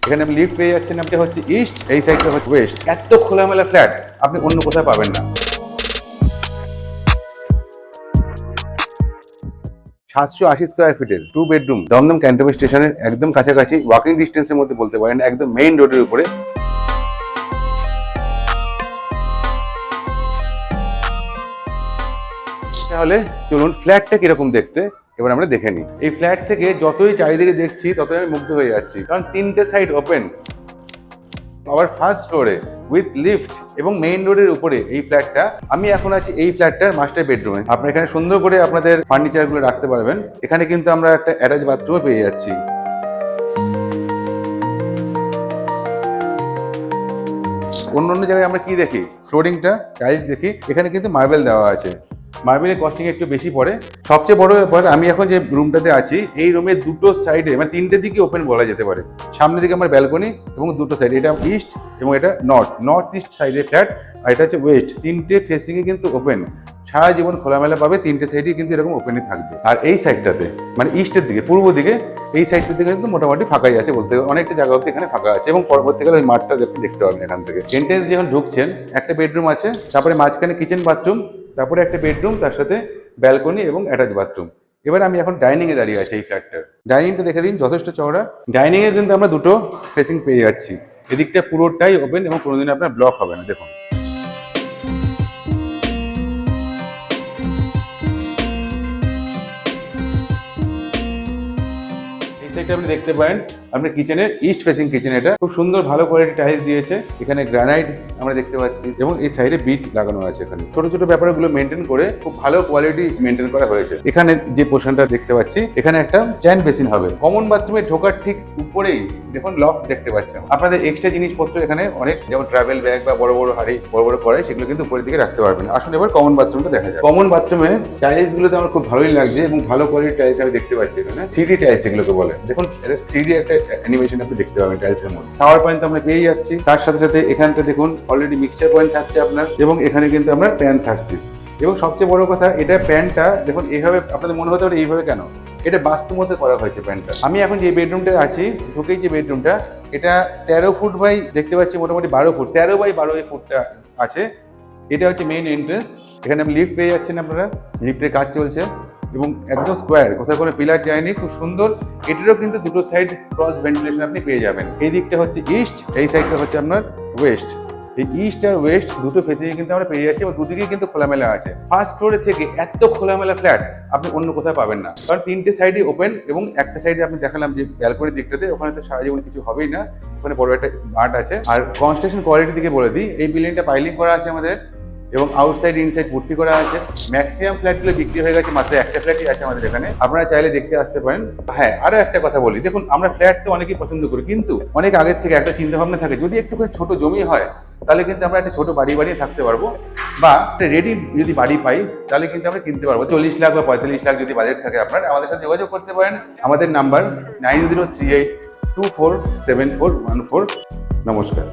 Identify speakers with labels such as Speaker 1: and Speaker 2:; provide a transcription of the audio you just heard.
Speaker 1: এখানে আপনি লিফট পেয়ে যাচ্ছেন, আপনি হচ্ছে ইস্ট, এই সাইডটা হচ্ছে ওয়েস্ট। এত খোলামেলা ফ্ল্যাট আপনি অন্য কোথাও পাবেন না। 780 স্কোয়ার ফিটের 2 বেডরুম, দমদম ক্যান্টনমেন্ট স্টেশনের একদম কাছাকাছি, ওয়াকিং ডিস্টেন্সের মধ্যে বলতে পারেন, একদম মেইন রোডের উপরে। তাহলে চলুন ফ্ল্যাটটা কিরকম দেখতে এবার আমরা দেখে নিই। এই ফ্ল্যাট থেকে যতই চারিদিকে দেখছি ততই আমি মুগ্ধ হয়ে যাচ্ছি, কারণ তিনটে সাইড ওপেন, আবার ফার্স্ট ফ্লোরে উইথ লিফট এবং মেইন রোডের উপরে এই ফ্ল্যাটটা। আমি এখন আছি এই ফ্ল্যাটটার মাস্টার বেডরুমে। আপনারা এখানে সুন্দর করে আপনাদের ফার্নিচারগুলো রাখতে পারবেন। এখানে কিন্তু আমরা একটা অ্যাটাচ বাথরুমও পেয়ে যাচ্ছি। অন্য জায়গায় আমরা কি দেখি, ফ্লোরিংটা টাইলস দেখি, এখানে কিন্তু মার্বেল দেওয়া আছে। মার্বেলের কস্টিং একটু বেশি পড়ে। সবচেয়ে বড় ব্যাপার, আমি এখন যে রুমটাতে আছি এই রুমের দুটো সাইডে মানে তিনটে দিকে ওপেন বলা যেতে পারে। সামনের দিকে আমার ব্যালকনি এবং দুটো সাইড, এটা ইস্ট এবং এটা নর্থ ইস্ট সাইডের ফ্ল্যাট, আর এটা হচ্ছে ওয়েস্ট। তিনটে ফেসিংয়ে কিন্তু ওপেন, সারা জীবন খোলামেলা পাবে, তিনটে সাইডই কিন্তু এরকম ওপেনই থাকবে। আর এই সাইডটাতে মানে ইস্টের দিকে, পূর্ব দিকে, এই সাইডটার দিকে কিন্তু মোটামুটি ফাঁকাই আছে বলতে গেলে, অনেকটা জায়গা অব্দি এখানে ফাঁকা আছে এবং পরবর্তীকালে ওই মাঠটা দেখতে পাবেন এখান থেকে। এন্ট্রেন্স যখন ঢুকছেন একটা বেডরুম আছে, তারপরে মাঝখানে কিচেন বাথরুম, তারপরে একটা বেডরুম, তার সাথে ব্যালকনি এবং অ্যাটাচ বাথরুম। এবার আমি এখন ডাইনিংয়ে দাঁড়িয়ে আছি এই ফ্ল্যাটটার। ডাইনিংটা দেখে দিন, যথেষ্ট চওড়া। ডাইনিংয়ে কিন্তু আমরা দুটো ফেসিং পেয়ে যাচ্ছি, এদিকটা পুরোটাই ওপেন এবং কোনোদিন আপনার ব্লক হবে না। দেখুন আপনি দেখতে পারেন আপনার কিচেনের ইস্ট ফেসিং কিচেন, এটা খুব সুন্দর ভালো কোয়ালিটি টাইলস দিয়েছে। এখানে গ্রানাইট আমরা দেখতে পাচ্ছি এবং এই সাইডে বিট লাগানো আছে। এখানে ছোট ছোট ব্যাপারগুলো মেনটেন করে খুব ভালো কোয়ালিটি মেনটেন করা হয়েছে। এখানে যে পোর্শনটা দেখতে পাচ্ছি, এখানে একটা জ্যান্ট বেসিন হবে। কমন বাথরুমে ঢোকার ঠিক উপরেই দেখুন লফট দেখতে পাচ্ছেন। আপনাদের এক্সট্রা জিনিসপত্র এখানে অনেক, যেমন ট্রাভেল ব্যাগ বা বড় বড় হাড়ি, বড় বড় কড়াই, সেগুলো কিন্তু উপরের দিকে রাখতে পারবেন। আসুন এবার কমন বাথরুমটা দেখা যায়। কমন বাথরুমে টাইলস গুলোতে আমার খুব ভালোই লাগছে এবং ভালো কোয়ালিটি টাইলস আমি দেখতে পাচ্ছি। এখানে 3D টাইলস এগুলোকে বলে। দেখুন 3D একটা অ্যানিমেশন আপনি দেখতে পাবেন টাইলসের মধ্যে। শাওয়ার পয়েন্ট আমরা পেয়ে যাচ্ছি, তার সাথে সাথে এখানটা দেখুন অলরেডি মিক্সচার পয়েন্ট থাকছে আপনার, এবং এখানে কিন্তু আপনার প্যান থাকছে। এবং সবচেয়ে বড় কথা, এটা প্যানটা দেখুন এইভাবে, আপনাদের মনে হতে পারে এইভাবে কেন, এটা বাস্তব মধ্যে করা হয়েছে প্যানটা। আমি এখন যে বেডরুমটা আছি, ঢুকেই যে বেডরুমটা, এটা 13 ফুট বাই দেখতে পাচ্ছি মোটামুটি 12 ফুট, 13 বাই 12 এই ফুটটা আছে। এটা হচ্ছে মেইন এন্ট্রেন্স। এখানে আপনি লিফট পেয়ে যাচ্ছেন, আপনারা লিফটের কাজ চলছে এবং একদম স্কোয়ার, কোথাও কোনো পিলার যায়নি, খুব সুন্দর। এটারও কিন্তু দুটো সাইড ক্রস ভেন্টিলেশন আপনি পেয়ে যাবেন। এই দিকটা হচ্ছে ইস্ট, এই সাইডটা হচ্ছে আপনার ওয়েস্ট। এই ইস্ট আর ওয়েস্ট দুটো ফেসিংয়ে কিন্তু আমরা পেয়ে যাচ্ছি এবং দুদিকেই কিন্তু খোলামেলা আছে। ফার্স্ট ফ্লোরে থেকে এত খোলামেলা ফ্ল্যাট আপনি অন্য কোথাও পাবেন না, কারণ তিনটে সাইডই ওপেন এবং একটা সাইডে আপনি দেখালাম যে ব্যালকনির দিকটাতে, ওখানে তো সারা জীবন কিছু হবেই না, ওখানে বড় একটা মাঠ আছে। আর কনস্ট্রাকশন কোয়ালিটির দিকে বলে দিই, এই বিল্ডিংটা পাইলিং করা আছে আমাদের এবং আউটসাইড ইনসাইড পুট্টি করা আছে। ম্যাক্সিমাম ফ্ল্যাটগুলো বিক্রি হয়ে গেছে, মাত্র একটা ফ্ল্যাটই আছে আমাদের এখানে, আপনারা চাইলে দেখতে আসতে পারেন। হ্যাঁ, আরো একটা কথা বলি, দেখুন আমরা ফ্ল্যাট তো অনেকেই পছন্দ করি, কিন্তু অনেক আগের থেকে একটা চিন্তা ভাবনা থাকে, যদি একটু ছোট জমি হয় তাহলে কিন্তু আমরা একটা ছোট বাড়ি বানিয়ে থাকতে পারবো, বা রেডি যদি বাড়ি পাই তাহলে কিন্তু আমরা কিনতে পারবো। 40 লাখ বা 45 লাখ যদি বাজেট থাকে আপনার, আমাদের সাথে যোগাযোগ করতে পারেন। আমাদের নাম্বার 9038247414। নমস্কার।